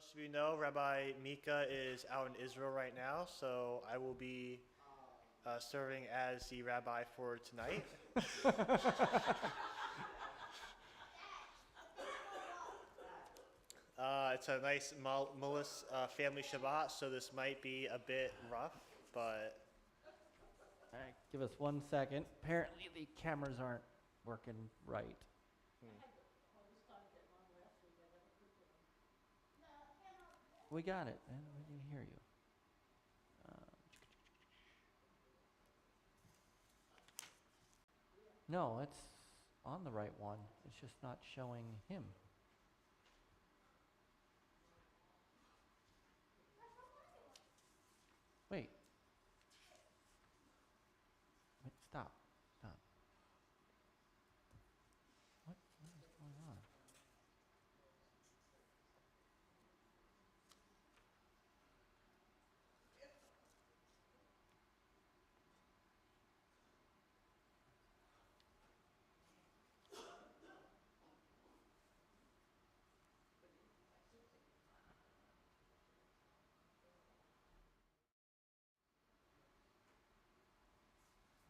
most of you know, Rabbi Mika is out in Israel right now, so I will be serving as the rabbi for tonight. It's a nice Mullis family Shabbat, so this might be a bit rough, but... All right, give us 1 second. Apparently the cameras aren't working right. We got it, man. We can hear you. No, it's on the right one. It's just not showing him. Wait. Wait, stop. Stop. What is going on?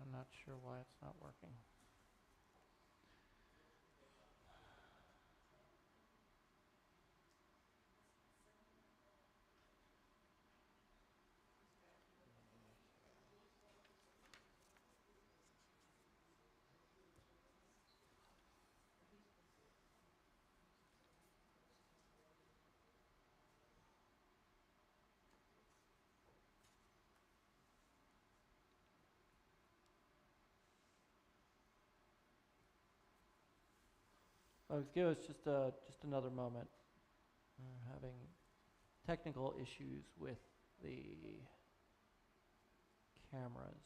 I'm not sure why it's not working. Folks, give us just another moment. We're having technical issues with the cameras.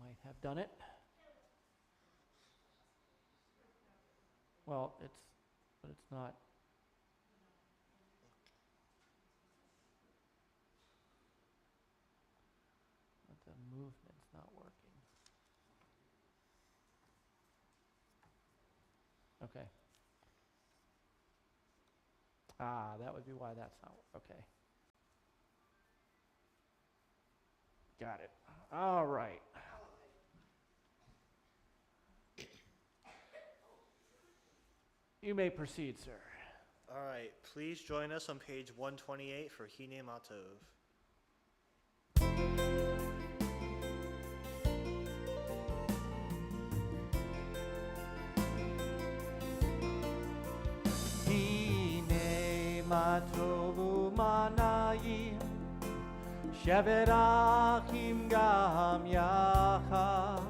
Might have done it. Well, it's not. But the movement's not working. Okay. That would be why that's not okay. Got it. All right. You may proceed, sir. All right, please join us on page 128 for Hine Matov. Hine Matov Umanayim Sheverachim Gam Yachad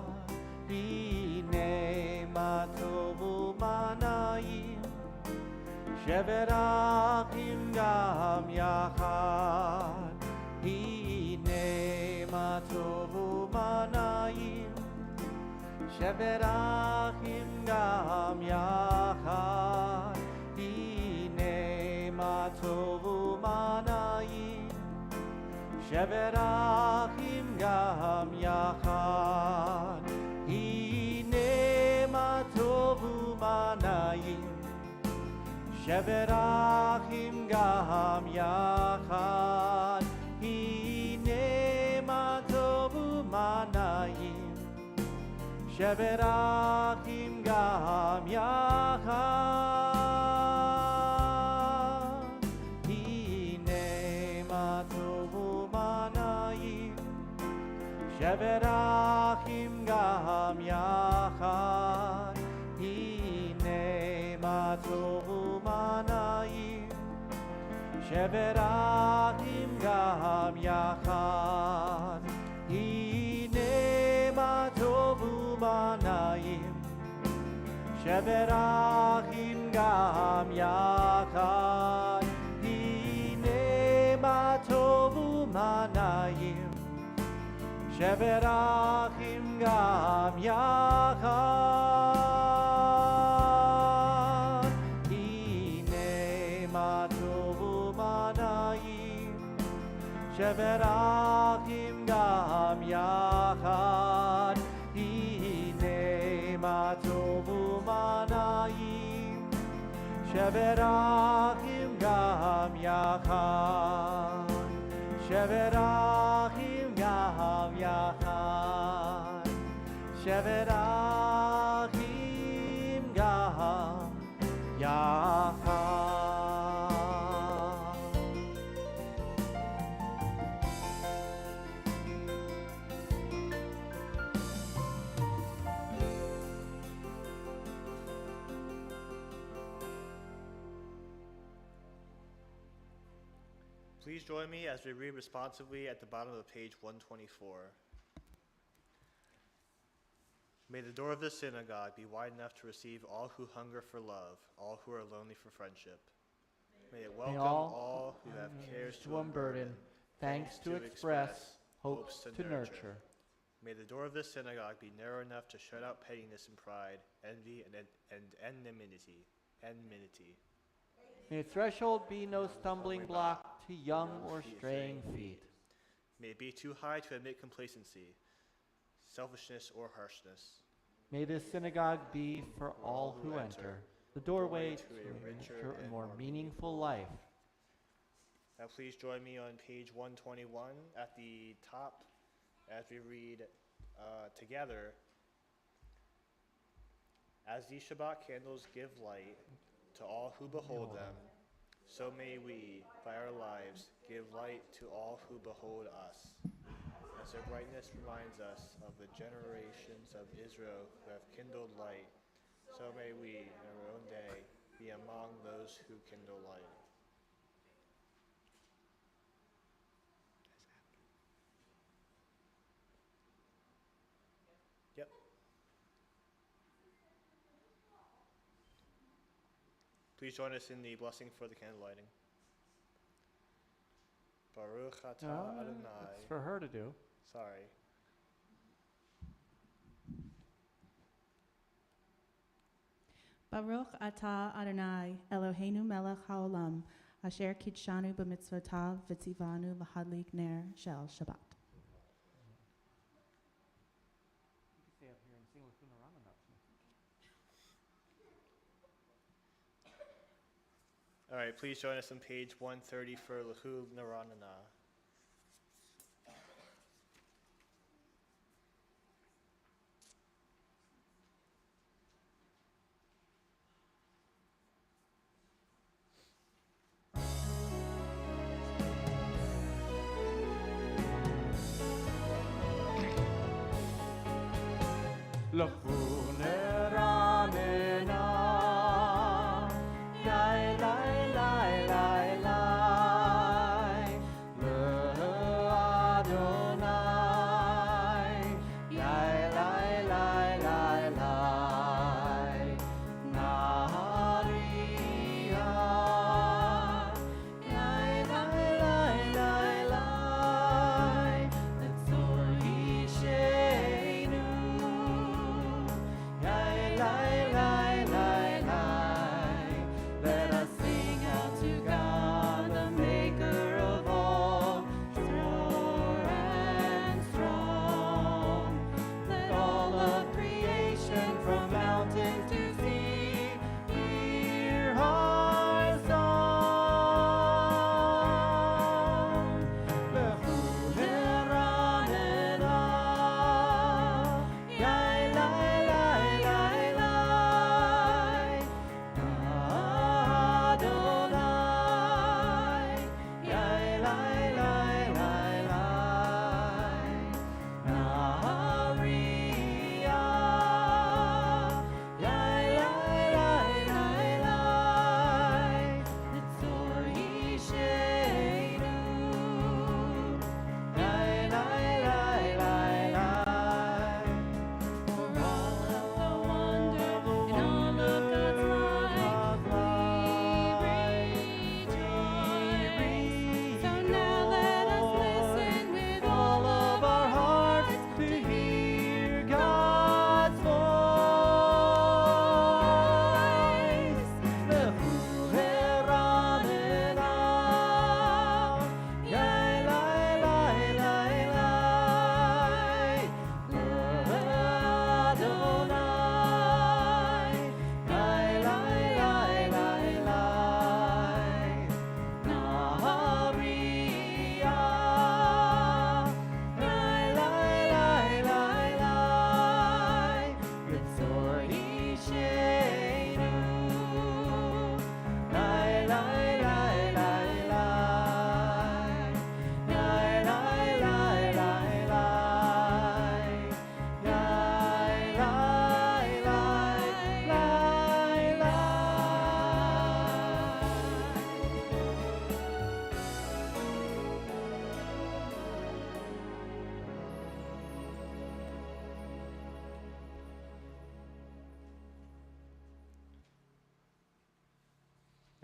Hine Matov Umanayim Sheverachim Gam Yachad Hine Matov Umanayim Sheverachim Gam Yachad Hine Matov Umanayim Sheverachim Gam Yachad Hine Matov Umanayim Sheverachim Gam Yachad Hine Matov Umanayim Sheverachim Gam Yachad Hine Matov Umanayim Sheverachim Gam Yachad Hine Matov Umanayim Sheverachim Gam Yachad Hine Matov Umanayim Sheverachim Gam Yachad Hine Matov Umanayim Sheverachim Gam Yachad Hine Matov Umanayim Sheverachim Gam Yachad Hine Matov Shevet Achim Gam Yachad, Shevet Achim Gam Yachad, Shevet Achim Gam Yachad. Please join me as we read responsively at the bottom of page 124. May the door of the synagogue be wide enough to receive all who hunger for love, all who are lonely for friendship. May it welcome all who have cares to unburden, thanks to express, hopes to nurture. May the door of the synagogue be narrow enough to shut out pettiness and pride, envy and enmity. May the threshold be no stumbling block to young or straying feet. May it be too high to admit complacency, selfishness, or harshness. May this synagogue be for all who enter, the doorway to a richer and more meaningful life. Now please join me on page 121 at the top as we read together. As these Shabbat candles give light to all who behold them, so may we, by our lives, give light to all who behold us. As their brightness reminds us of the generations of Israel who have kindled light, so may we, in our own day, be among those who kindle light. Yep. Please join us in the blessing for the candle lighting. Baruch atah Adonai. It's for her to do. Sorry. Baruch atah Adonai Eloheinu melech haolam asher kitshanu b'mitzvotav v'tzivanu l'hadlik ner shel Shabbat. Stay up here and sing with All right, please join us on page 130 for Lahu Naranana.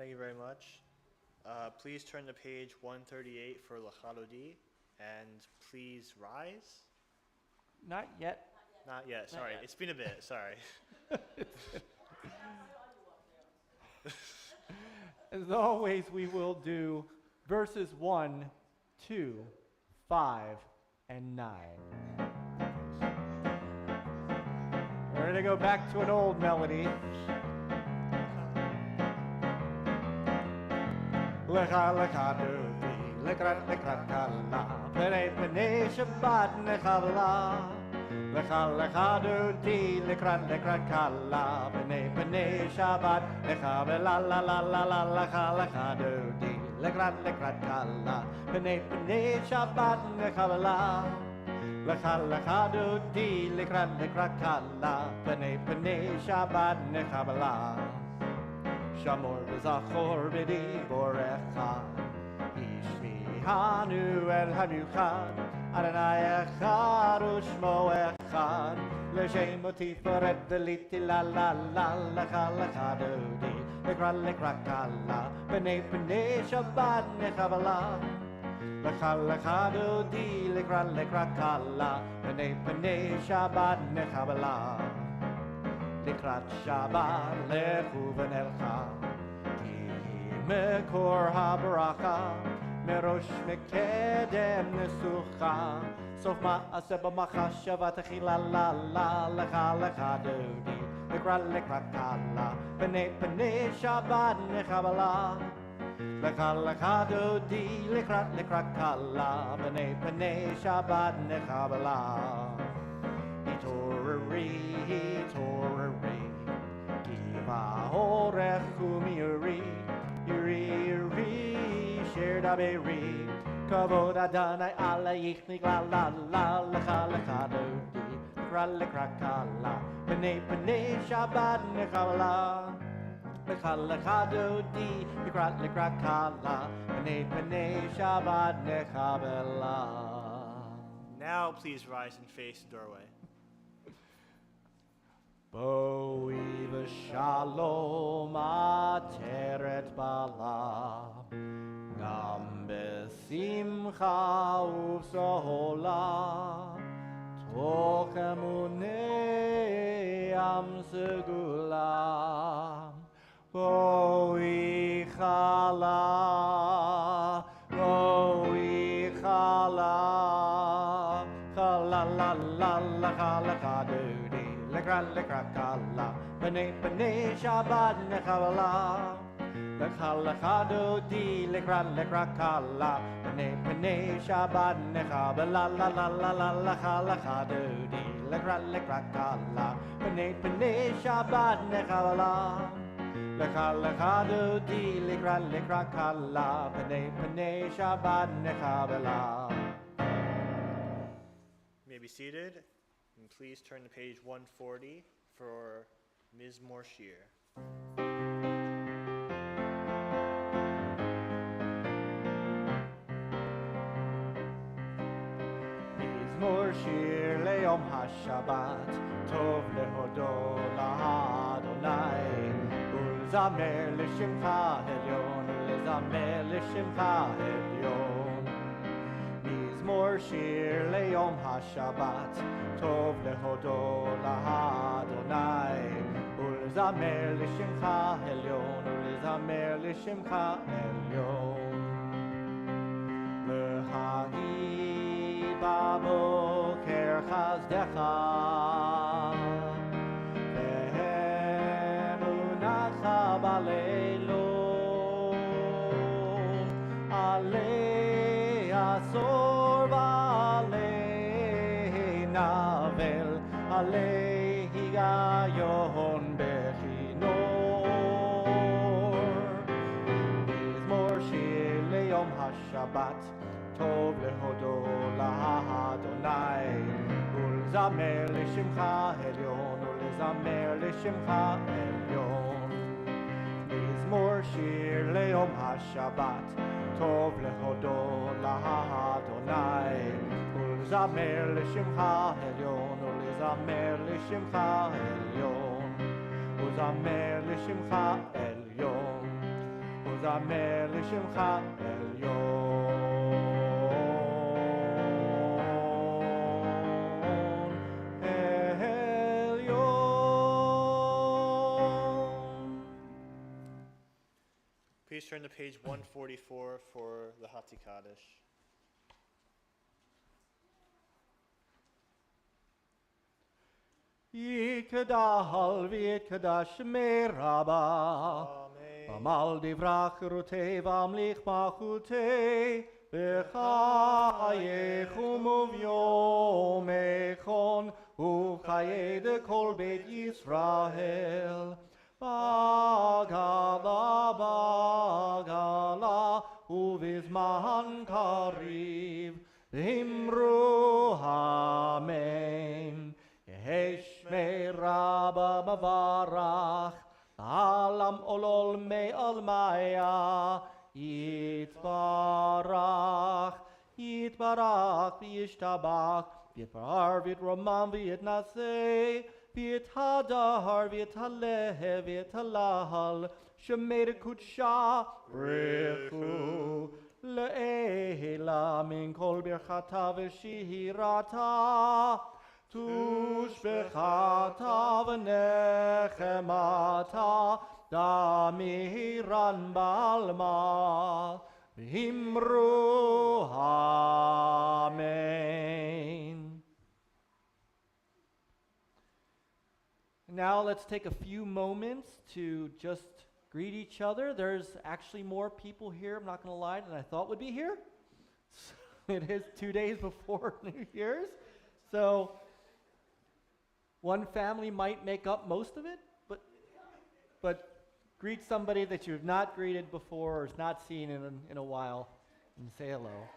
Thank you very much. Please turn to page 138 for Lachalodi, and please rise. Not yet. Not yet, sorry. yet. It's been a bit, sorry. As always, we will do verses 1, 2, 5, and 9. We're going to go back to an old melody. Lecha lecha dodi, lekrat lekrat kala, penei penei Shabbat nechavala. Lecha lecha dodi, lekrat lekrat kala, penei penei Shabbat nechavala la la la la lecha lecha dodi, lekrat lekrat kala, penei penei Shabbat nechavala. Lecha lecha dodi, lekrat lekrat kala, penei penei Shabbat nechavala. Shamor v'zachor b'di borecha, Ishmihanu el hamiuchad, Adonai echad u'shmo echad, L'shem u'tifaret v'liti la la la, Lecha lecha dodi, lekra kala, B'nei b'nei Shabbat nechavala. Lecha lecha dodi, lekra kala, B'nei b'nei Shabbat nechavala. Likrat Shabbat lechu v'nelcha, ki mekor habaraka, merosh mekedem nesucha, sof ma'aseh b'machashava techila la la, lecha lecha dodi, likrat kala, b'nei Shabbat nechavala. Lecha lecha dodi, likrat kala, b'nei Shabbat nechavala. Torari, Kiva Horechu Miri, Yuri, Sherdaberi, Kavod Adonai Allah Yichnik la la la, Lecha lecha dodi, lekra kala, B'nei Shabbat nechavala. Lecha lecha dodi, lekra kala, B'nei Shabbat nechavala. Now please rise and face the doorway. Boi v'shalom ateret bala, Gam besimcha uv'sohola, Toch emunei am segula, Boi chala, Chala la la la chala dodi, lekra kala, b'nei Shabbat nechavala. Lecha lecha dodi, lekra kala, b'nei Shabbat nechavala la la la la lecha dodi, lekra kala, b'nei Shabbat nechavala. Lecha lecha dodi, lekra kala, b'nei Shabbat nechavala. You may be seated, and please turn to page 140 for Mizmor Shir. Mizmor Shir le'yom haShabbat, tov lehodo la'Adonai, ulzamer l'shimcha elyon, ulzamer l'shimcha elyon. Mizmor Shir le'yom haShabbat, tov lehodo la'Adonai, ulzamer l'shimcha elyon, ulzamer l'shimcha elyon. L'hagid b'boker chazdecha, ve'emunacha b'leilot, alei asor v'alei navel, alei higayon bechinor. Mizmor Shir le'yom haShabbat, tov lehodo la'Adonai, ulzamer l'shimcha elyon, ulzamer l'shimcha elyon. Mizmor Shir le'yom haShabbat, tov lehodo la'Adonai, ulzamer l'shimcha elyon, ulzamer l'shimcha elyon, ulzamer l'shimcha elyon. וזמר לשמך עליון. Please turn to page 144 for the Hati Kaddish. יתקדל ויתקדש שמי רבה, עמל דברה חירותי והמליך מלכותי, בחייך וביומכון ובחיי כל בית ישראל. בגלה בגלה ובזמן קריב אמרו אמן. יהי שמי רבה מברך עלם עולול מעלמיה יתברך יתברך וישתבח ויתפאר ויתרומם ויתנשא ויתהדר ויתהלל ויתהלל שמי קודשה ברכו לעילה מן כל ברכתה ושירתה תושבחתה ונחמתה דמירן בעלמה ואמרו אמן. Now let's take a few moments to just greet each other. There's actually more people here, I'm not going to lie, than I thought would be here. It is 2 days before New Year's. So one family might make up most of it, but greet somebody that you've not greeted before or has not seen in a while and say hello.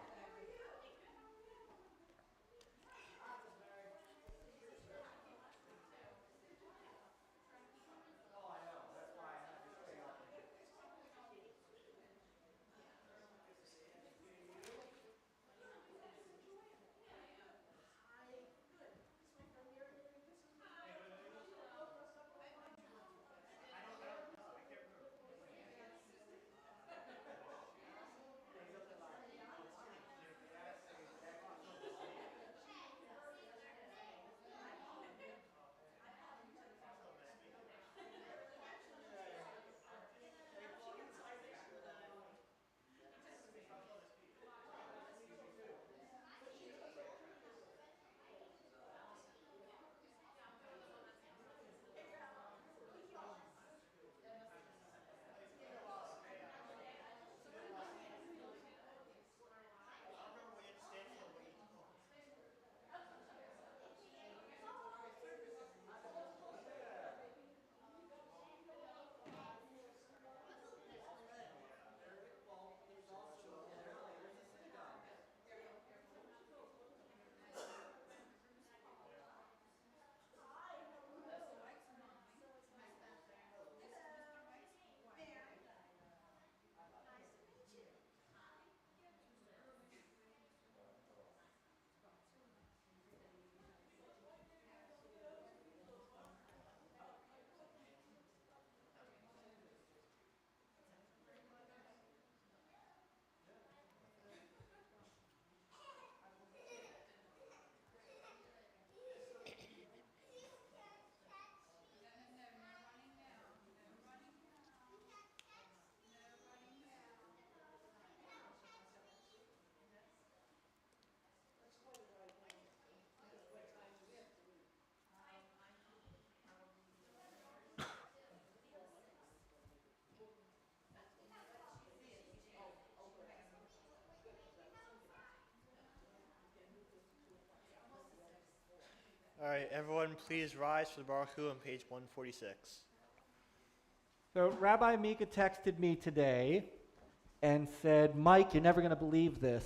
All right, everyone, please rise for the Baruch Hu on page 146. So Rabbi Mika texted me today and said, Mike, you're never going to believe this.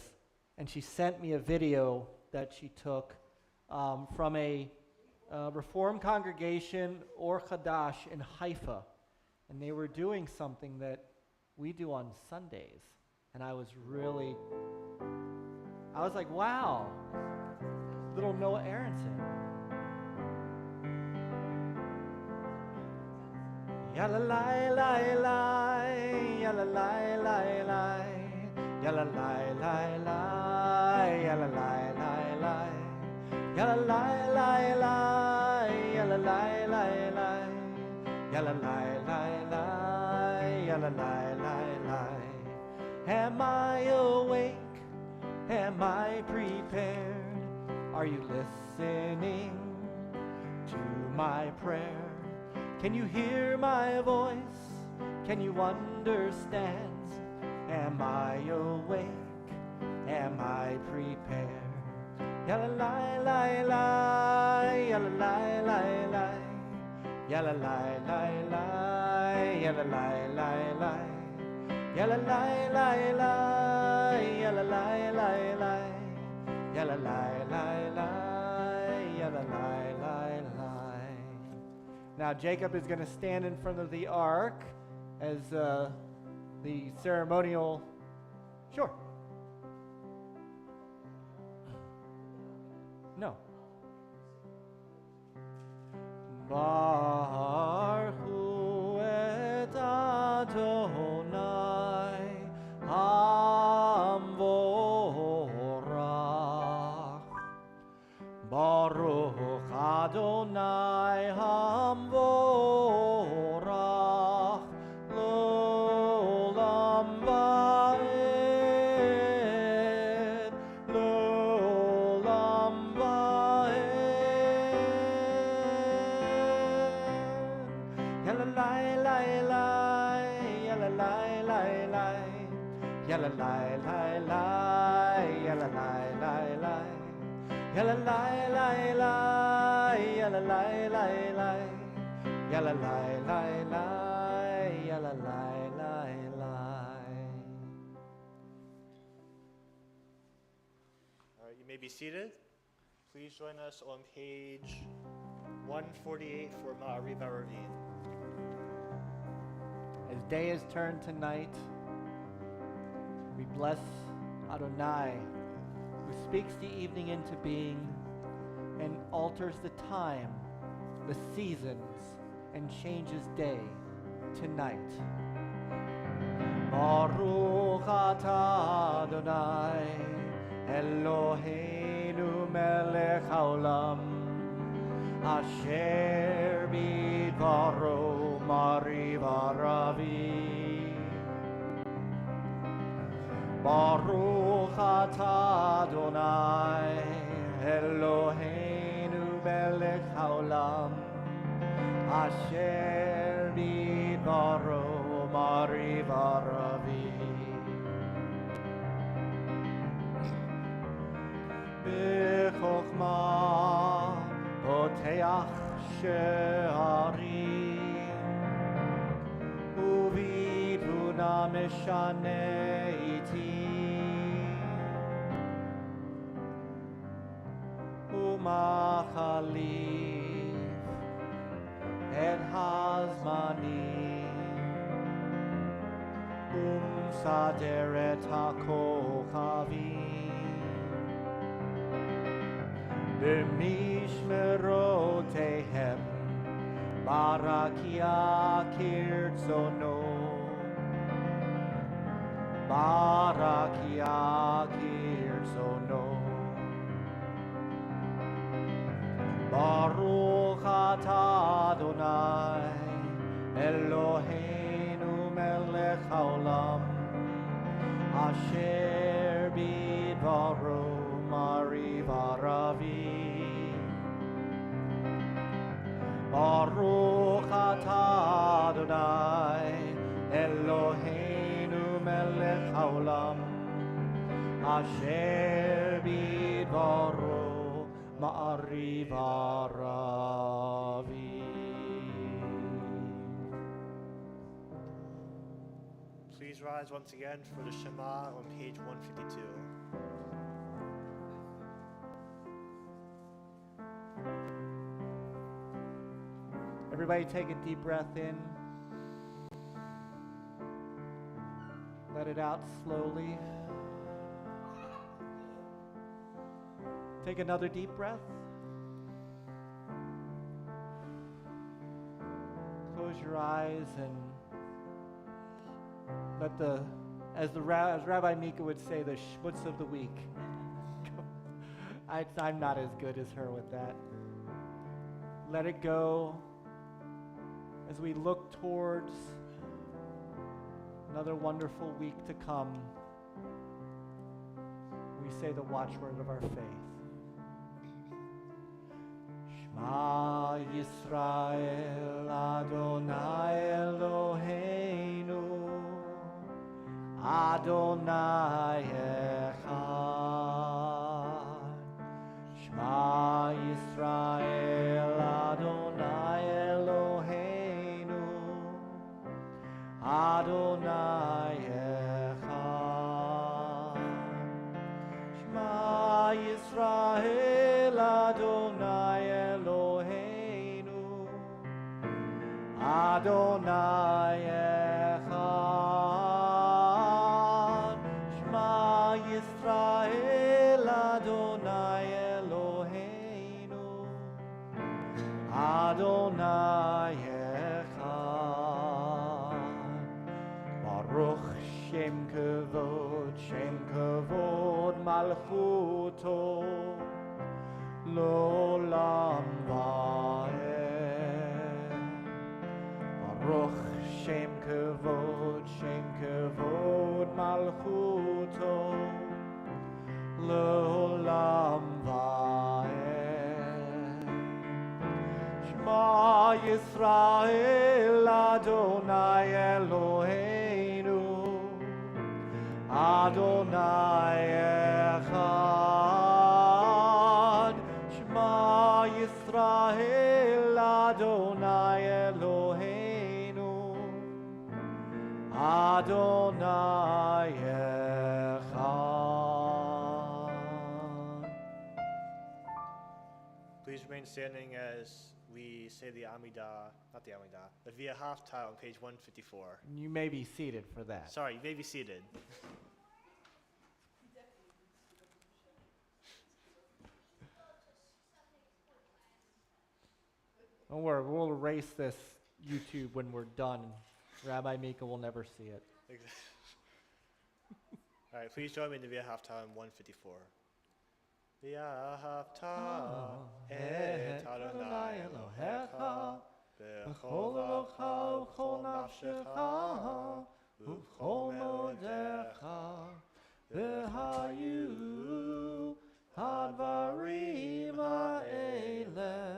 And she sent me a video that she took from a Reform congregation or Chadash in Haifa. And they were doing something that we do on Sundays. And I was like, wow, little Noah Aronson. Ya la la la la, yalla lai lai lai, yalla lai lai lai, yalla lai lai lai, yalla lai lai lai, yalla lai lai lai, yalla lai lai lai, yalla lai lai lai. Am I awake? Am I prepared? Are you listening to my prayer? Can you hear my voice? Can you understand? Am I awake? Am I prepared? Yalla lai lai lai, yalla lai lai lai, yalla lai lai lai, yalla lai lai lai, yalla lai lai lai, yalla lai lai lai, yalla lai lai lai, yalla lai lai lai. Now Jacob is going to stand in front of the ark as the ceremonial. Sure. No. Baruch hu et Adonai Hamvorach. Baruch Adonai Hamvorach L'olam va'ed, L'olam va'ed. Yalla lai lai lai, yalla lai lai lai, yalla lai lai lai, yalla lai lai lai, yalla lai lai lai, yalla lai lai lai, yalla lai lai lai, yalla lai lai lai. All right, you may be seated. Please join us on page 148 for Ma'ariv Ravine. As day is turned to night, we bless Adonai, who speaks the evening into being and alters the time, the seasons, and changes day to night. Baruch atah Adonai, Eloheinu melech haolam, asher bidvaro mariv aravi. Baruch atah Adonai, Eloheinu melech haolam, asher bidvaro mariv aravi. B'chokhmah poteach she'arim, u'b'tbuna meshaneh iti, u'machalif et hazmanim, u'msader et hakochavim. B'mishmerotehem barakia kirtzono, barakia kirtzono. Baruch atah Adonai, Eloheinu melech haolam, asher bidvaro mariv aravi. Baruch atah Adonai, Eloheinu melech haolam, asher bidvaro mariv aravi. Please rise once again for the Shema on page 152. Everybody take a deep breath in. Let it out slowly. Take another deep breath. Close your eyes and as Rabbi Mika would say, the schmutz of the week. I'm not as good as her with that. Let it go as we look towards another wonderful week to come. We say the watchword of our faith. Shema Yisrael Adonai Eloheinu Adonai Echad. Shema Yisrael Adonai Eloheinu Adonai Echad. Shema Yisrael Adonai Eloheinu Adonai Echad. Shema Yisrael Adonai Eloheinu Adonai Echad. Baruch Shem Kavod Malchuto L'olam va'ed. Baruch Shem Kavod Malchuto L'olam va'ed. Shema Yisrael Adonai Eloheinu Adonai Echad. Shema Yisrael Adonai Eloheinu Adonai Echad. Please remain standing as we say the Amidah, not the Amidah, the Via Haftah on page 154. You may be seated for that. Sorry, you may be seated. Don't worry, we'll erase this YouTube when we're done. Rabbi Mika will never see it. All right, please join me in the Via Haftah on 154. Via Haftah et Adonai Elohecha b'chol levocha u'b'chol nafshecha u'b'chol modecha v'hayu hadvarim ha'eleh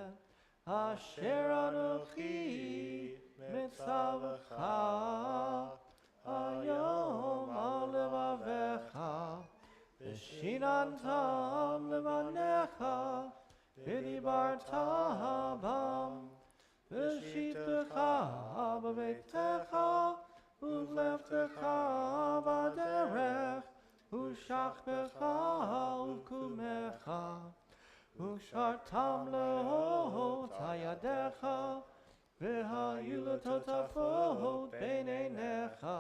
asher anochi mitzavacha hayom al levavecha v'shinantam levanecha v'dibarta bam v'shitecha b'beitecha u'vleftecha b'derech u'shachbecha u'kumecha u'shartam lehot hayadecha v'hayu l'totafot bein einecha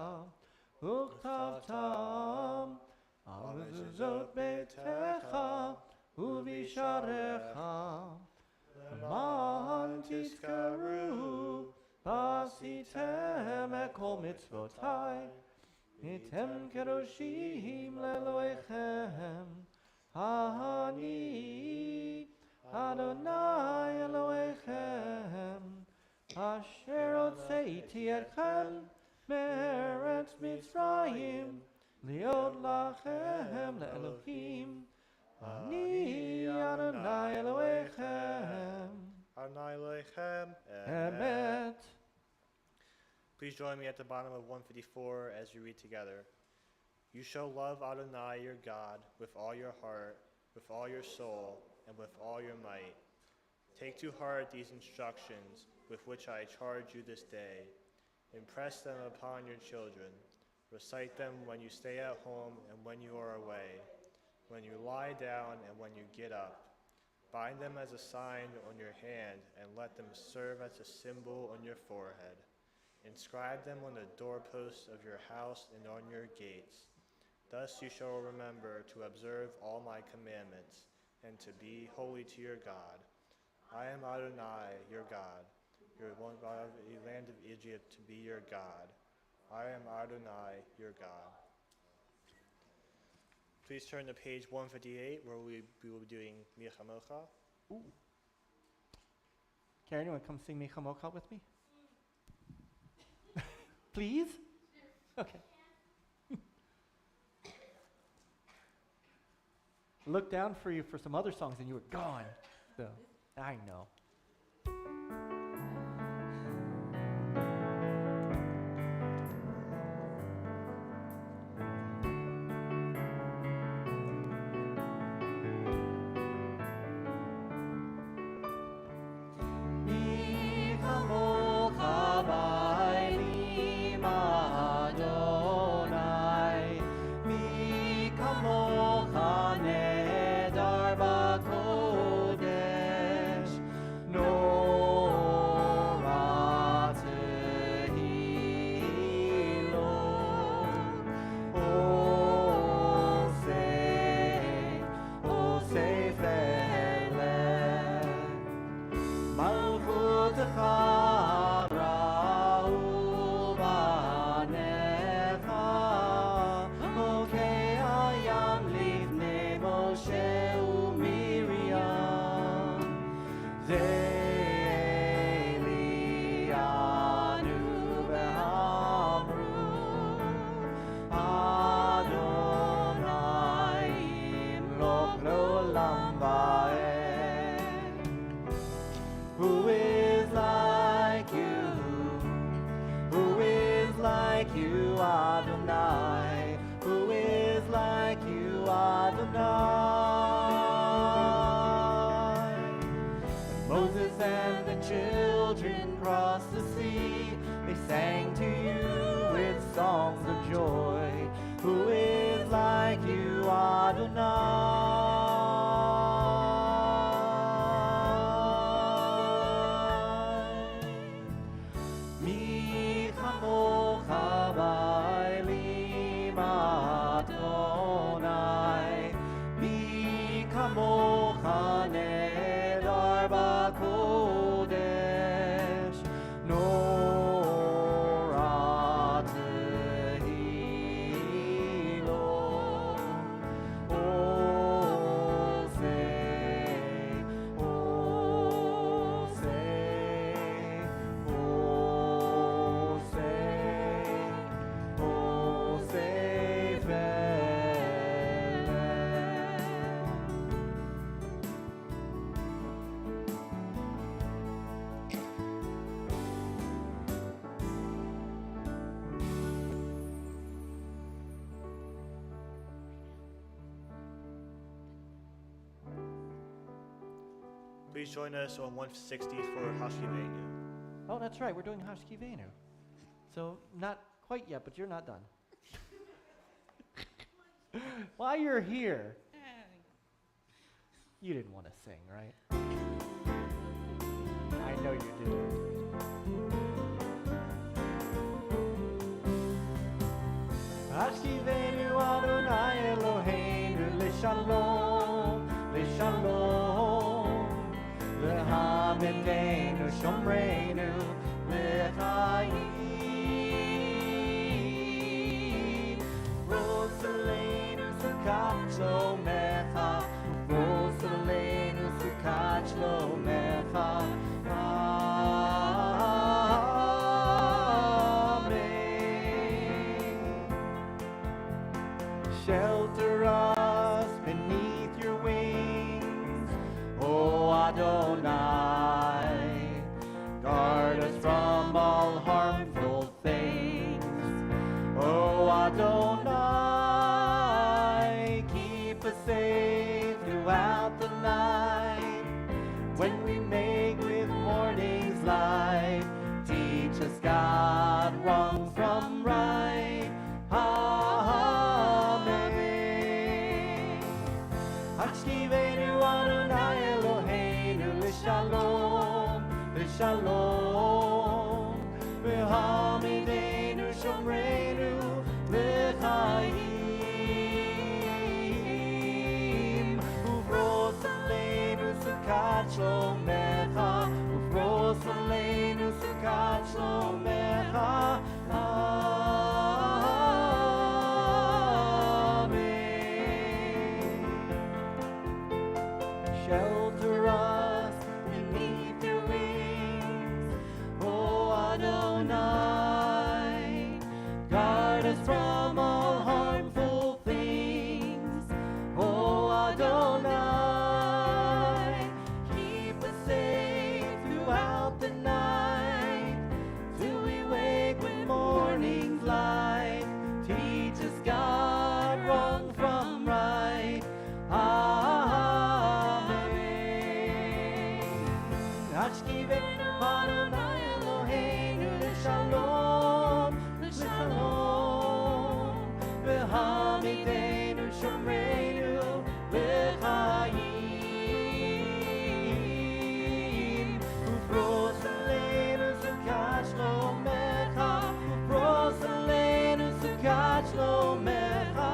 u'chtavtam al mezuzot beitecha u'visharecha למען תזכרו ועשיתם את כל מצוותיי הייתם קדושים לאלוהיכם אני אדוני אלוהיכם אשר הוצאתי אתכם מארץ מצרים להיות לכם לאלוהים אני אדוני אלוהיכם Adonai Elohechem אמת. Please join me at the bottom of 154 as we read together. You shall love Adonai your God with all your heart, with all your soul, and with all your might. Take to heart these instructions with which I charge you this day. Impress them upon your children. Recite them when you stay at home and when you are away, when you lie down and when you get up. Bind them as a sign on your hand and let them serve as a symbol on your forehead. Inscribe them on the doorposts of your house and on your gates. Thus you shall remember to observe all my commandments and to be holy to your God. I am Adonai, your God, your one out of the land of Egypt to be your God. I am Adonai, your God. Please turn to page 158, where we will be doing Mi Chamocha. Ooh. Karen, you want to come sing Mi Chamocha with me? Please? Okay. Look down for you for some other songs and you were gone. So, I know. Please join us on 160 for Hashivenu. Oh, that's right. We're doing Hashkivenu. So, not quite yet, but you're not done. While you're here, you didn't want to sing, right? I know you didn't. Hashkivenu Adonai Eloheinu L'Shalom, L'Shalom. L'Hamidenu Shomreinu L'Chaim Rosalenu Sukat Shlomecha Rosalenu Sukat Shlomecha Amen. Shelter us beneath your wings, O Adonai, guard us from all harmful things. O Adonai, keep us safe throughout the night. When we make with morning's light, teach us, God, wrong from right. Amen. Hashkivenu Adonai Eloheinu L'Shalom, L'Shalom. V'hamidenu Shomreinu L'Chaim. Ufros Aleinu Sukat Shlomecha, Ufros Aleinu Sukat Shlomecha. Hashkivenu Adonai Eloheinu L'shalom, L'shalom. V'hamidenu Shomreinu L'chaim. Ufros Aleinu Sukkot Shlomecha, Ufros Aleinu Sukkot Shlomecha.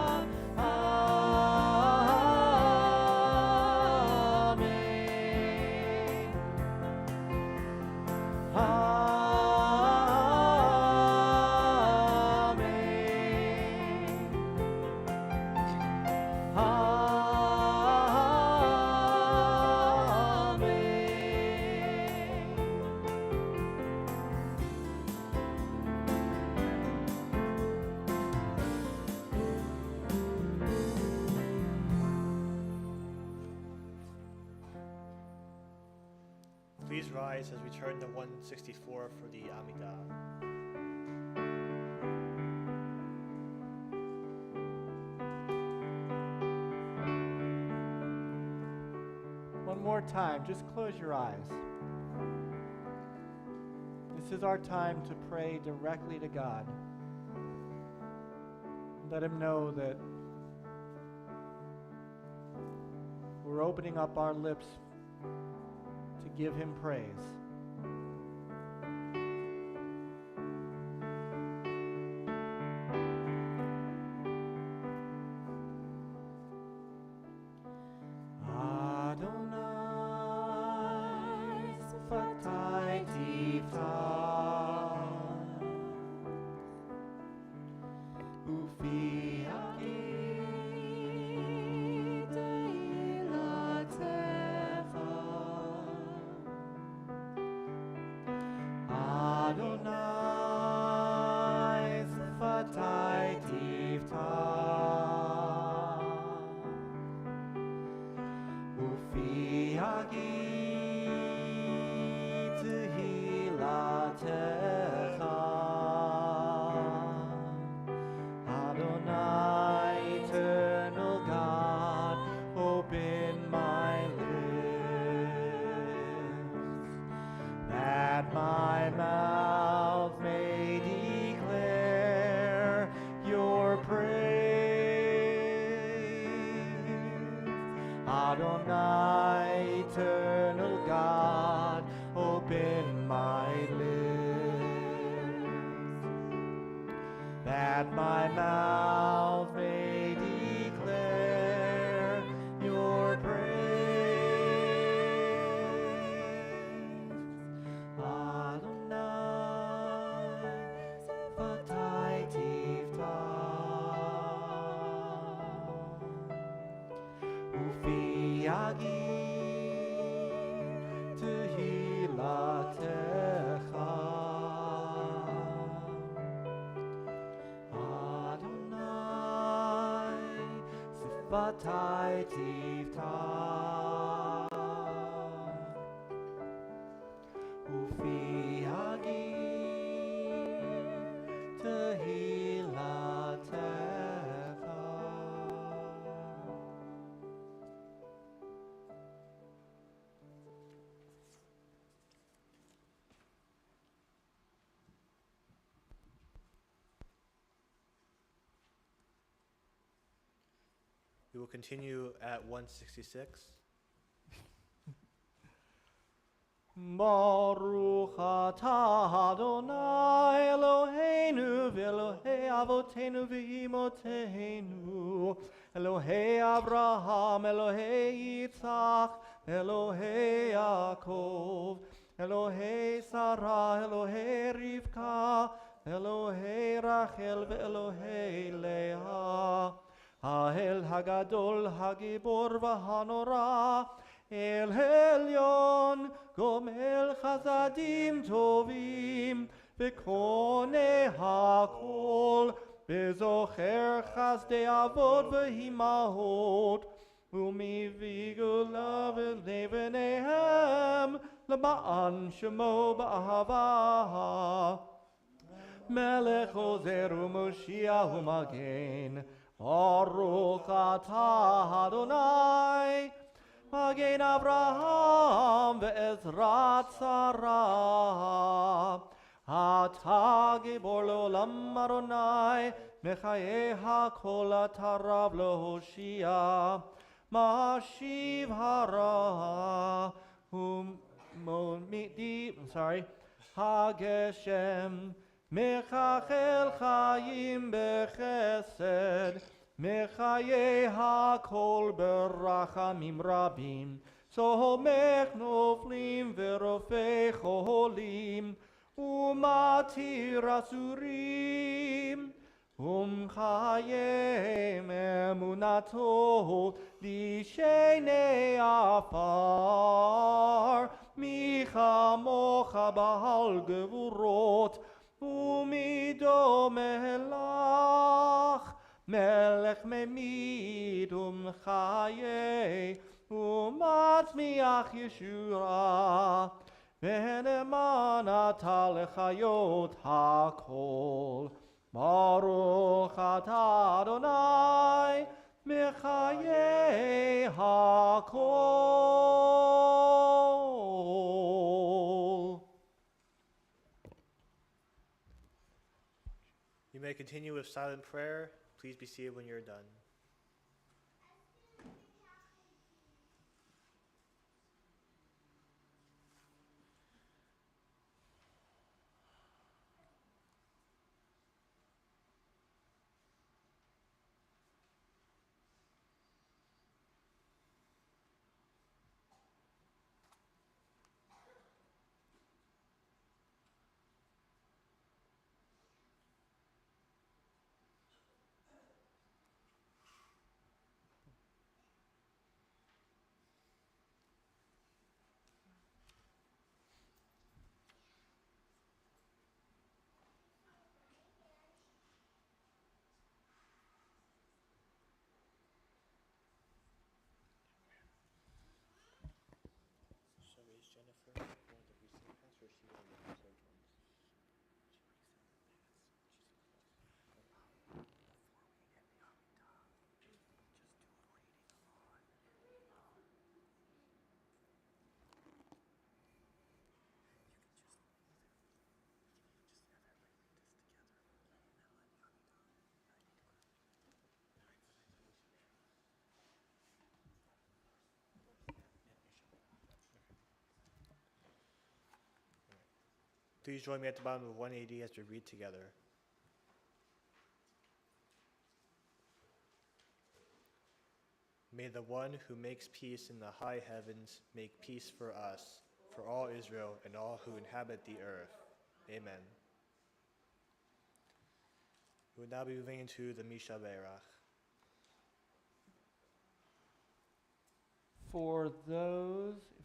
Please rise as we turn to 164 for the Amidah. One more time, just close your eyes. This is our time to pray directly to God. Let Him know that we're opening up our lips to give Him praise. Adonai, eternal God, open my lips, that my mouth may declare your praise. Adonai, Sefatai Tifta, Ufi Yagi Tehilatecha. Adonai, Sefatai Tifta, Ufi Yagi Tehilatecha. We will continue at 166. Baruch atah Adonai Eloheinu v'Elohei Avotenu v'Imotenu, Elohei Abraham, Elohei Yitzchak, Elohei Yaakov, Elohei Sarah, Elohei Rivka, Elohei Rachel v'Elohei Leah, Ha'el Hagadol Hagibor v'Hanora, El Elyon, Gomel Chazadim Tovim, V'Kone HaKol, V'Zocher Chazdei Avot V'Himahot, U'Mivi Gula V'Levenehem, L'Ma'an Shemo B'Ahava, Melech Ozer U'Moshiach U'Magen, Baruch atah Adonai, Magen Avraham ve'ezrat Sarah. Ata gibor leolam Adonai, mechayeha kol atarav lehoshia. Mashiv hara Hageshem mechachel chayim bechesed mechaye hakol berachamim rabim somech noflim verofei cholim umatir asurim Chaye emunato lishene afar micha mocha bahal gevurot umido melach melech memid chaye umatzmiach yeshua veneman ata lechayot hakol Baruch atah Adonai mechayei hakol. You may continue with silent prayer. Please be seated when you're done. Please join me at the bottom of 180 as we read together. May the one who makes peace in the high heavens make peace for us, for all Israel and all who inhabit the earth. Amen. We will now be moving into the Misha Berach.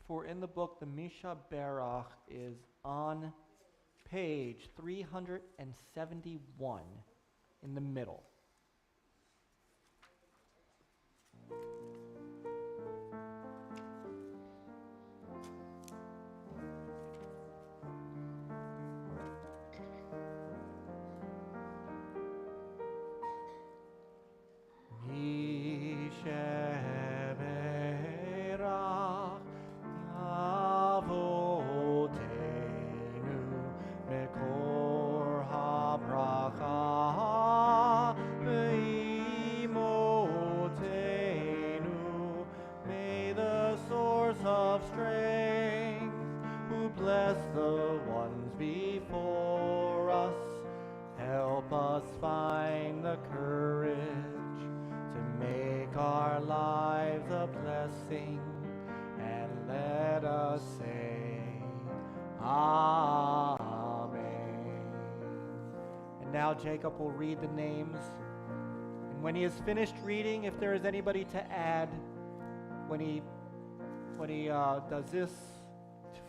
For in the book, the Misha Berach is on page 371 in the middle. Jacob will read the names, and when he has finished reading, if there is anybody to add, when he does this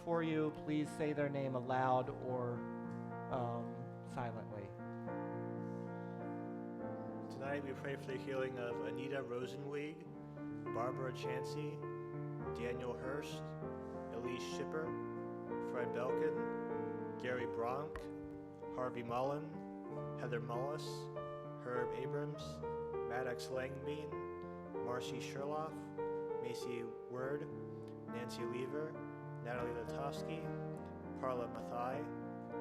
for you, please say their name aloud or silently. Tonight we pray for the healing of Anita Rosenweg, Barbara Chansey, Daniel Hurst, Elise Schipper, Fred Belkin, Gary Bronk, Harvey Mullen, Heather Mullis, Herb Abrams, Maddox Langbean, Marcy Sherloff, Macy Word, Nancy Lever, Natalie Latovsky, Parla Mathai,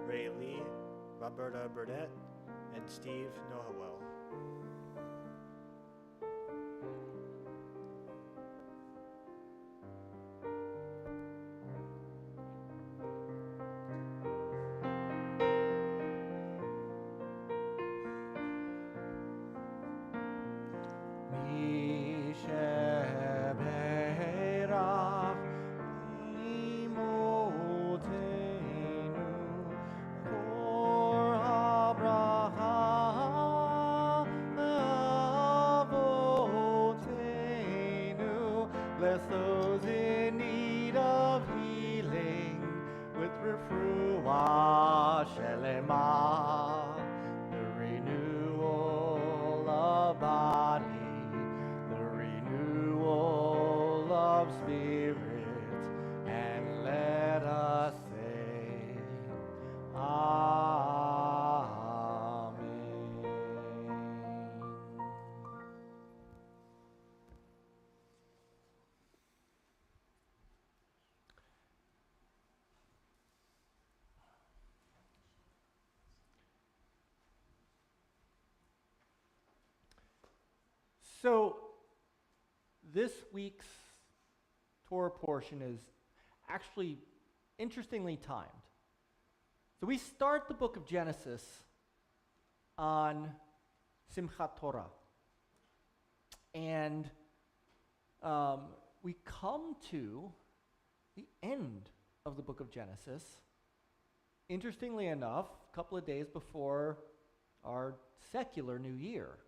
Ray Lee, Roberta Burdett, and Steve Nohawel. Bless those in need of healing with refuah shelema, the renewal of body, the renewal of spirit, and let us say, Amen. So, this week's Torah portion is actually interestingly timed. So we start the book of Genesis on Simchat Torah. And we come to the end of the book of Genesis, interestingly enough, a couple of days before our secular New Year.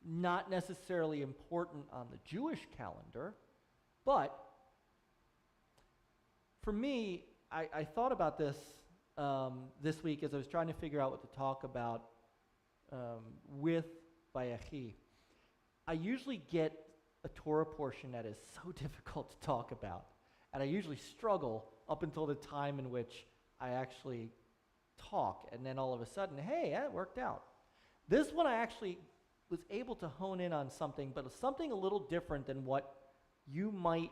Not necessarily important on the Jewish calendar, but for me, I thought about this this week as I was trying to figure out what to talk about with Vayechi. I usually get a Torah portion that is so difficult to talk about, and I usually struggle up until the time in which I actually talk, and then all of a sudden, hey, that worked out. This one I actually was able to hone in on something, but something a little different than what you might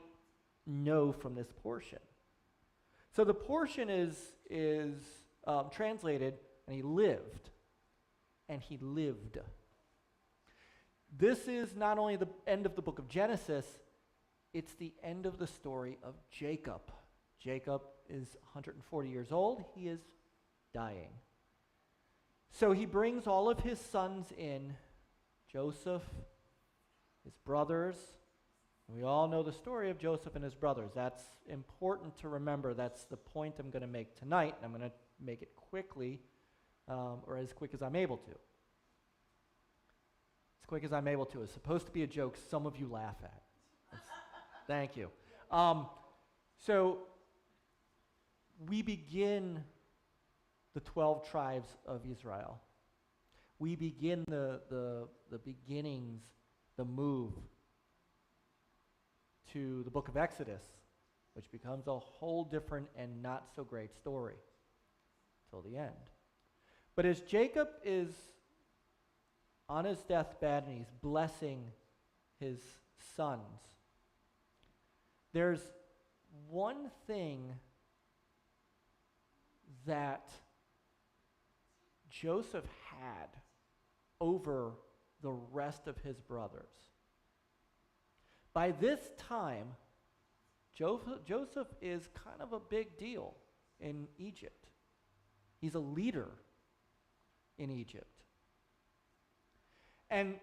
know from this portion. So the portion is translated, and he lived, and he lived. This is not only the end of the book of Genesis, it's the end of the story of Jacob. Jacob is 140 years old. He is dying. So he brings all of his sons in, Joseph, his brothers. We all know the story of Joseph and his brothers. That's important to remember. That's the point I'm going to make tonight, and I'm going to make it quickly, or as quick as I'm able to. As quick as I'm able to. It's supposed to be a joke some of you laugh at. Thank you. So we begin the 12 tribes of Israel. We begin the beginnings, the move to the book of Exodus, which becomes a whole different and not so great story till the end. But as Jacob is on his deathbed and he's blessing his sons, there's one thing that Joseph had over the rest of his brothers. By this time, Joseph is kind of a big deal in Egypt. He's a leader in Egypt. And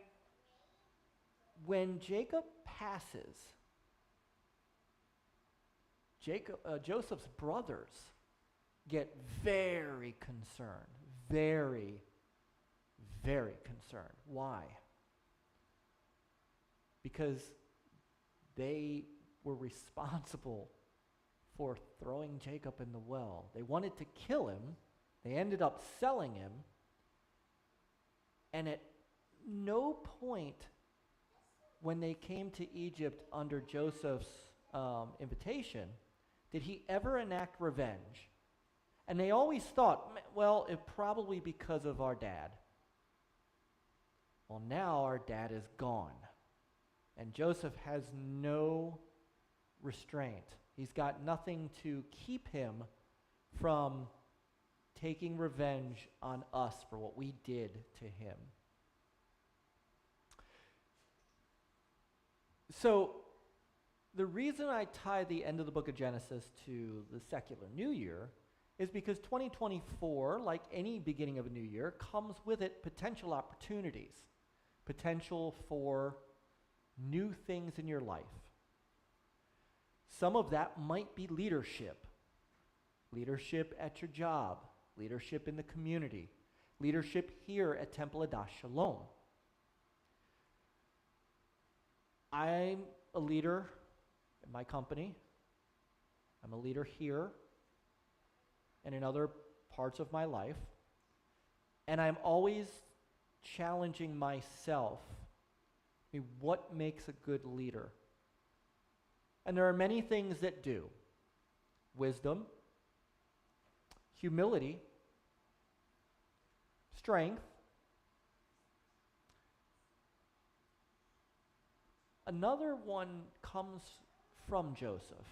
when Jacob passes, Joseph's brothers get very concerned, very, very concerned. Why? Because they were responsible for throwing Jacob in the well. They wanted to kill him. They ended up selling him. And at no point when they came to Egypt under Joseph's invitation did he ever enact revenge. And they always thought, well, it probably because of our dad. Well, now our dad is gone. And Joseph has no restraint. He's got nothing to keep him from taking revenge on us for what we did to him. So, the reason I tie the end of the book of Genesis to the secular New Year is because 2024, like any beginning of a new year, comes with it potential opportunities, potential for new things in your life. Some of that might be leadership. Leadership at your job, leadership in the community, leadership here at Temple Adash Shalom. I'm a leader in my company. I'm a leader here and in other parts of my life. And I'm always challenging myself. I mean, what makes a good leader? And there are many things that do. Wisdom, humility, strength. Another one comes from Joseph,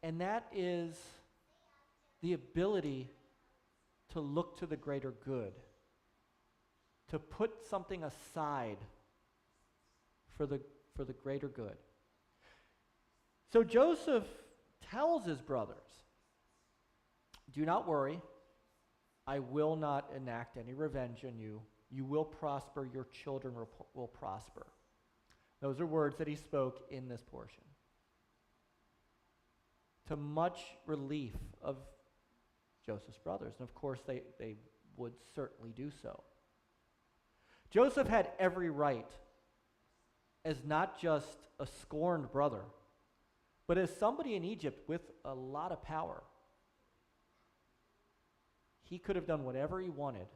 and that is the ability to look to the greater good, to put something aside for the greater good. So Joseph tells his brothers, do not worry, I will not enact any revenge on you. You will prosper, your children will prosper. Those are words that he spoke in this portion. To much relief of Joseph's brothers. And of course, they would certainly do so. Joseph had every right, as not just a scorned brother, but as somebody in Egypt with a lot of power. He could have done whatever he wanted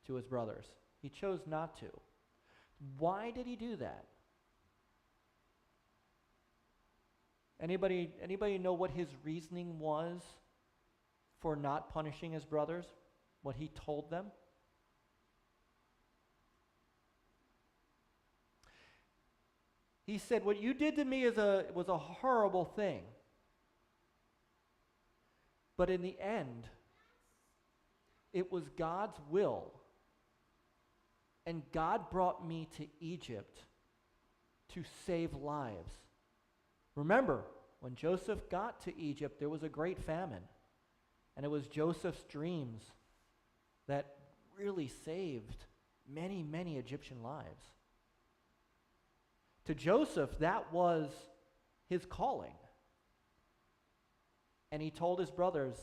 to his brothers. He chose not to. Why did he do that? Anybody know what his reasoning was for not punishing his brothers? What he told them? He said, what you did to me was a horrible thing. But in the end, it was God's will. And God brought me to Egypt to save lives. Remember, when Joseph got to Egypt, there was a great famine. And it was Joseph's dreams that really saved many, many Egyptian lives. To Joseph, that was his calling. And he told his brothers,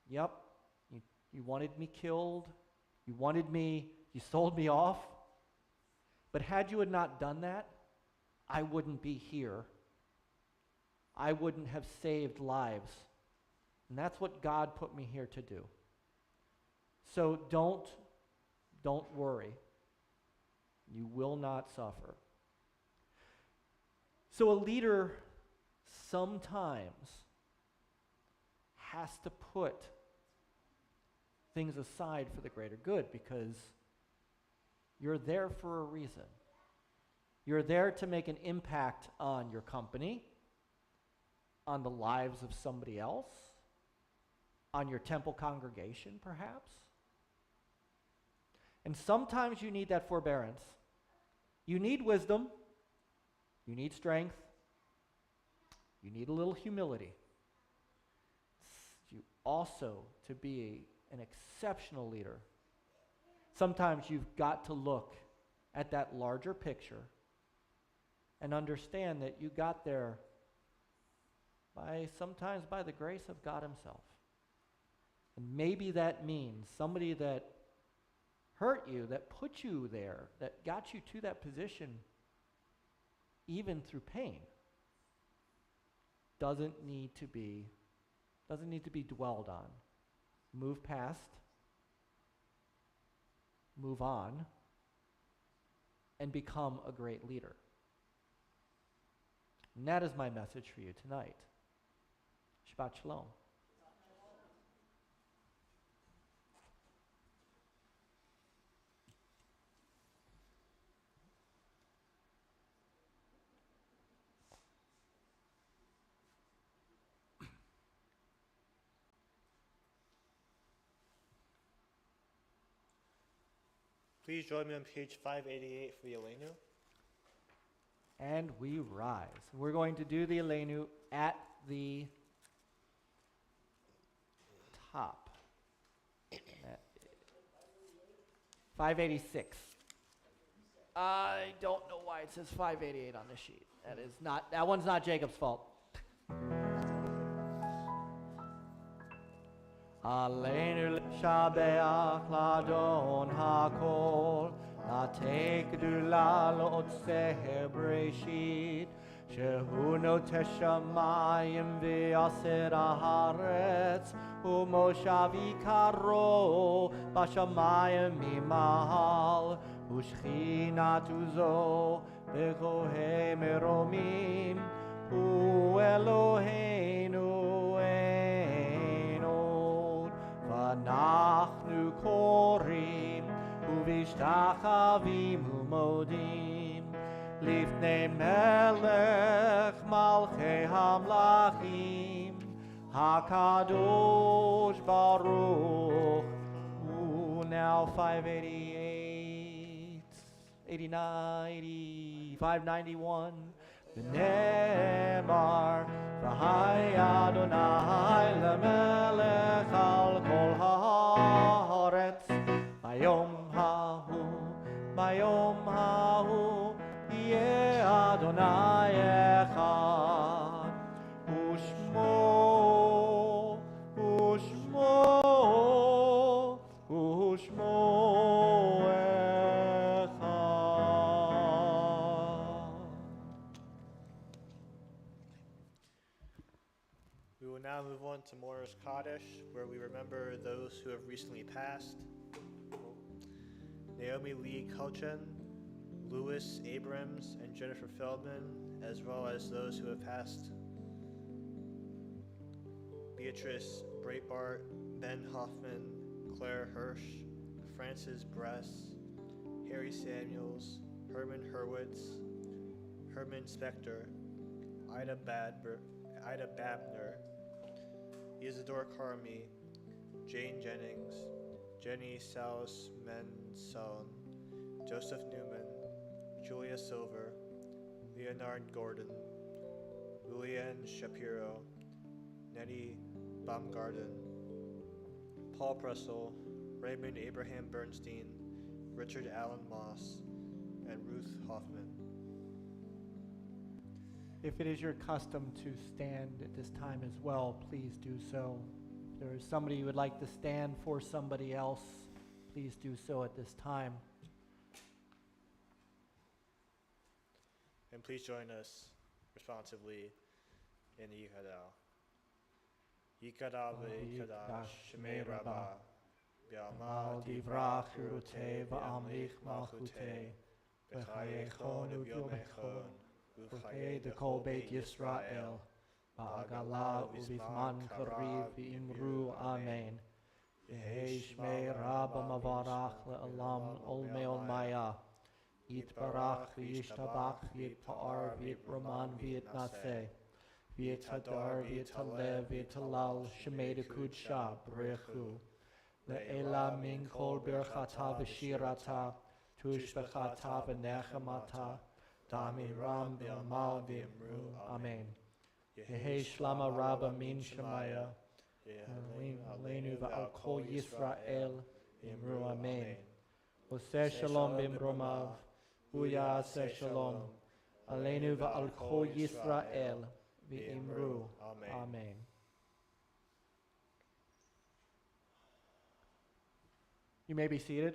yep, you wanted me killed, you sold me off, but had you had not done that, I wouldn't be here. I wouldn't have saved lives. And that's what God put me here to do. So don't worry. You will not suffer. So a leader sometimes has to put things aside for the greater good, because you're there for a reason. You're there to make an impact on your company, on the lives of somebody else, on your temple congregation, perhaps. And sometimes you need that forbearance. You need wisdom. You need strength. You need a little humility. You also, to be an exceptional leader, sometimes you've got to look at that larger picture and understand that you got there sometimes by the grace of God himself. And maybe that means somebody that hurt you, that put you there, that got you to that position, even through pain, doesn't need to be dwelled on. Move past, move on, and become a great leader. And that is my message for you tonight. Shabbat Shalom. Please join me on page 588 for the Elenu. And we rise. We're going to do the Elenu at the top. 586. I don't know why it says 588 on the sheet. That one's not Jacob's fault. Aleinu l'shabeach l'adon hakol, l'atei gedula l'otzeh breshit, shehu noteh shamayim v'yaser haaretz, u'moshav yikaro b'shamayim mimahal, u'shchinatu zo b'kohei meromim, u'Eloheinu אנחנו קוראים ובשתחווים ומודים לפני מלך מלכי המלכים הקדוש ברוך הוא. Now 588, 89, 80, 591. ונאמר ויהי אדוני למלך על כל הארץ ביום ההוא יהיה אדוני אחד ושמו אחד. We will now move on to Mourner's Kaddish, where we remember those who have recently passed. Naomi Lee Kulchen, Louis Abrams, and Jennifer Feldman, as well as those who have passed. Beatrice Breitbart, Ben Hoffman, Claire Hirsch, Francis Bress, Harry Samuels, Herman Hurwitz, Herman Spector, Ida Babner, Isadore Carmi, Jane Jennings, Jenny Saus Menson, Joseph Newman, Julia Silver, Leonard Gordon, Julianne Shapiro, Nettie Baumgarten, Paul Pressel, Raymond Abraham Bernstein, Richard Allen Moss, and Ruth Hoffman. If it is your custom to stand at this time as well, please do so. If there is somebody you would like to stand for somebody else, please do so at this time. And please join us responsively in the Yikadal. Yikadal v'yikadash shemei rabbah, b'amal divrach chirutei v'amlich malchutei, b'chayechon u'byomechon, u'chayei dekol beit Yisrael, ba'agala u'bizman kariv v'imru amen. Yehei shmei rabbah mavarach le'olam olmei olmaya, yitbarach v'yishtabach v'yitpa'ar v'yitroman v'yitnaseh, v'yithadar v'yithalev v'yithalal shemei dekudsha b'rechu, le'ela min kol birchata v'shirata, tushbechata v'nechamata, Damiram v'amal v'imru, amen. Yehei shlama rabba min shemaya, Aleinu v'al kol Yisrael, imru, amen. Oseh shalom b'imromav, hu ya'aseh shalom, Aleinu v'al kol Yisrael, v'imru, amen. You may be seated.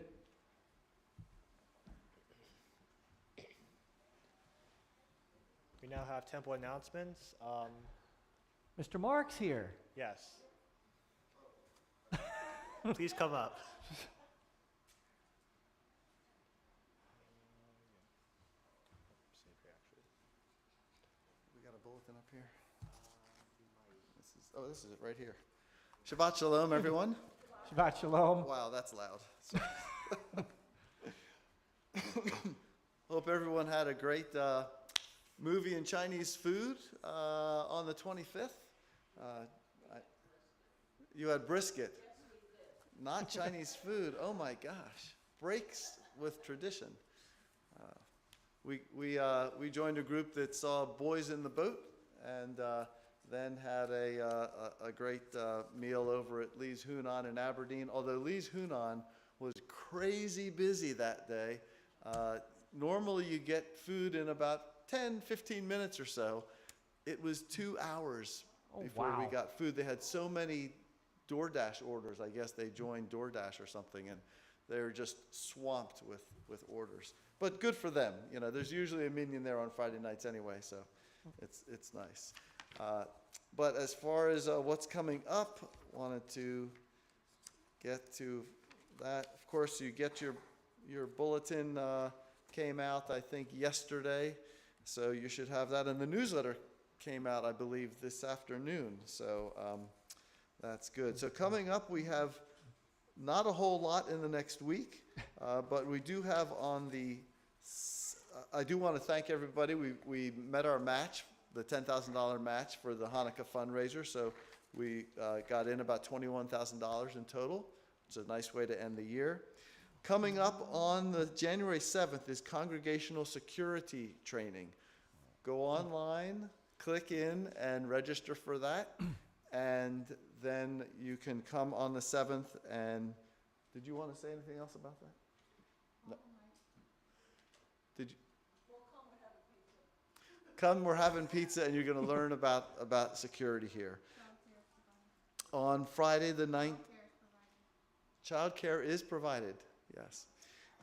We now have temple announcements. Mr. Mark's here. Yes. Please come up. We got a bulletin up here. This is it right here. Shabbat Shalom, everyone. Shabbat shalom. Wow, that's loud. Hope everyone had a great movie and Chinese food on the 25th. You had brisket, not Chinese food. Oh my gosh. with tradition. We joined a group that saw Boys in the Boat, and then had a great meal over at Lee's Hunan in Aberdeen. Although Lee's Hunan was crazy busy that day. Normally you get food in about 10, 15 minutes or so. It was 2 hours before we got food. They had so many DoorDash orders. I guess they joined DoorDash or something, and they were just swamped with orders. But good for them. You know, there's usually a minion there on Friday nights anyway, so it's nice. But as far as what's coming up, wanted to get to that. Of course, you get your bulletin came out, I think, yesterday, so you should have that. And the newsletter came out, I believe, this afternoon, so that's good. So coming up, we have not a whole lot in the next week, but we do have on the, I do want to thank everybody. We met our match, the $10,000 match for the Hanukkah fundraiser, so we got in about $21,000 in total. It's a nice way to end the year. Coming up on the January 7th is congregational security training. Go online, click in, and register for that. And then you can come on the 7th. And did you want to say anything else about that? No. Did you? Come, we're having pizza, and you're going to learn about security here. On Friday the 9th, child care is provided, yes.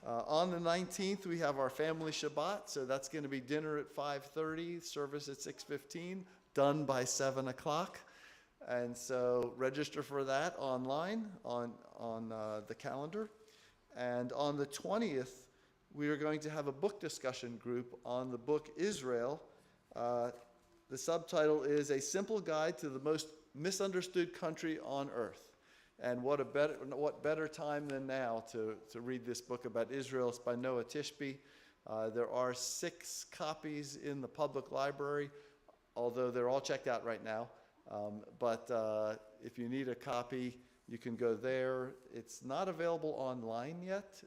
On the 19th, we have our family Shabbat, so that's going to be dinner at 5:30, service at 6:15, done by 7 o'clock. And so register for that online on the calendar. And on the 20th, we are going to have a book discussion group on the book Israel. The subtitle is A Simple Guide to the Most Misunderstood Country on Earth. And what better time than now to read this book about Israel. It's by Noah Tishby. There are 6 copies in the public library, although they're all checked out right now. But if you need a copy, you can go there. It's not available online yet,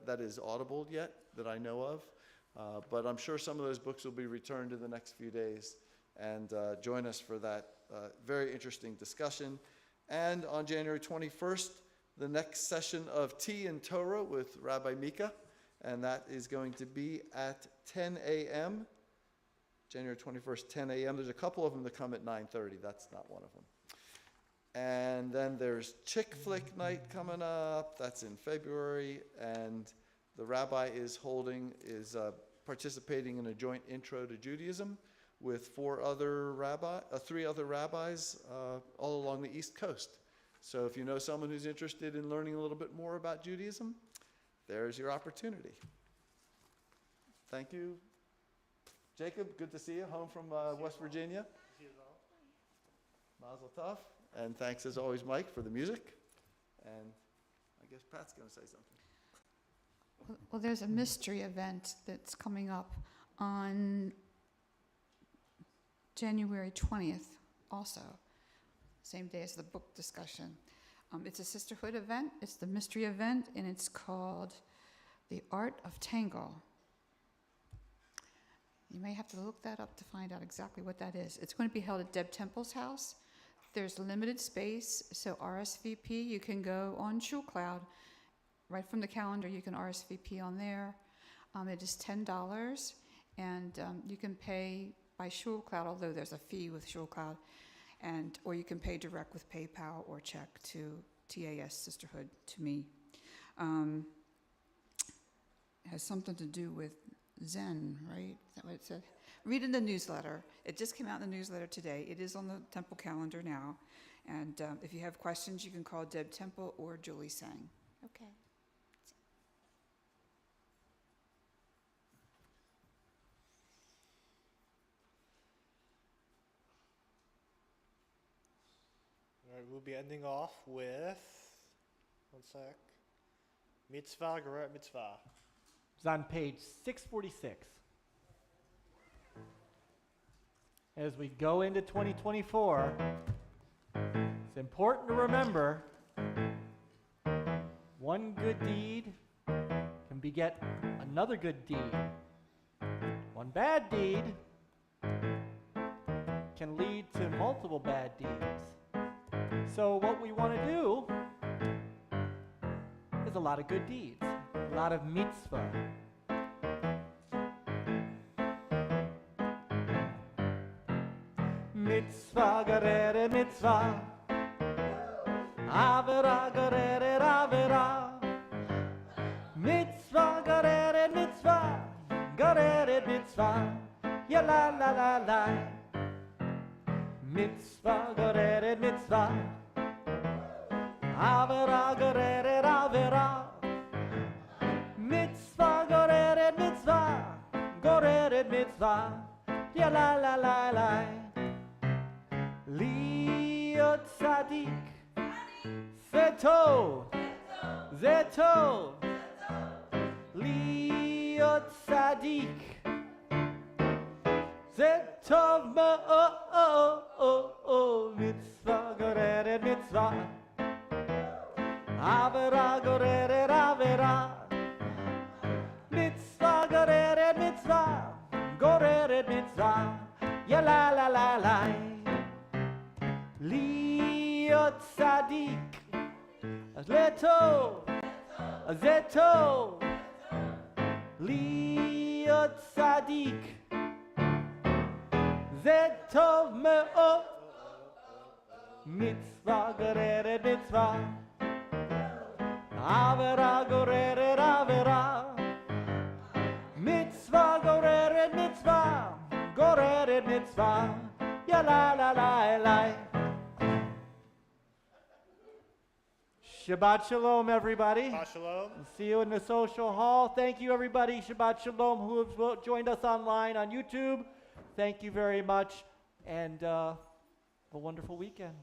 that is Audible yet, that I know of. But I'm sure some of those books will be returned in the next few days. And join us for that very interesting discussion. And on January 21st, the next session of Tea and Torah with Rabbi Mika. And that is going to be at 10 a.m. January 21st, 10 a.m. There's a couple of them that come at 9:30. That's not one of them. And then there's Chick Flick Night coming up. That's in February. And the rabbi is participating in a joint intro to Judaism with 3 other rabbis all along the East Coast. So if you know someone who's interested in learning a little bit more about Judaism, there's your opportunity. Thank you. Jacob, good to see you, home from West Virginia. Mazel tov. And thanks as always, Mike, for the music. And I guess Pat's going to say something. Well, there's a mystery event that's coming up on January 20th also, same day as the book discussion. It's a sisterhood event. It's the mystery event, and it's called The Art of Tango. You may have to look that up to find out exactly what that is. It's going to be held at Deb Temple's house. There's limited space, so RSVP. You can go on ShulCloud. Right from the calendar, you can RSVP on there. It is $10, and you can pay by ShulCloud, although there's a fee with ShulCloud, or you can pay direct with PayPal or check to TAS Sisterhood, to me. It has something to do with Zen, right? Is that what it said? Read in the newsletter. It just came out in the newsletter today. It is on the Temple calendar now. And if you have questions, you can call Deb Temple or Julie Sang. Okay. All right, we'll be ending off with, one sec, Mitzvah, Gerut Mitzvah. It's on page 646. As we go into 2024, it's important to remember one good deed can beget another good deed. One bad deed can lead to multiple bad deeds. So what we want to do is a lot of good deeds, a lot of mitzvah. Mitzvah gerere mitzvah, avera gerere avera. Mitzvah gerere mitzvah, gerere mitzvah, ya la la la la. Mitzvah gerere mitzvah, avera gerere avera. Mitzvah gerere mitzvah, gerere mitzvah, ya la la la la. Liot tzadik, זה טוב, זה טוב. להיות צדיק, זה טוב מאוד. מצווה גוררת מצווה, עבירה גוררת עבירה. מצווה גוררת מצווה, גוררת מצווה, יא לה לה לה לה. להיות צדיק, אז לטוב, אז זה טוב. להיות צדיק, זה טוב מאוד. מצווה גוררת מצווה, עבירה גוררת עבירה. מצווה גוררת מצווה, גוררת מצווה, יא לה לה לה לה. Shabbat Shalom, everybody. Shabbat Shalom. See you in the social hall. Thank you, everybody. Shabbat Shalom who have joined us online on YouTube. Thank you very much, and a wonderful weekend.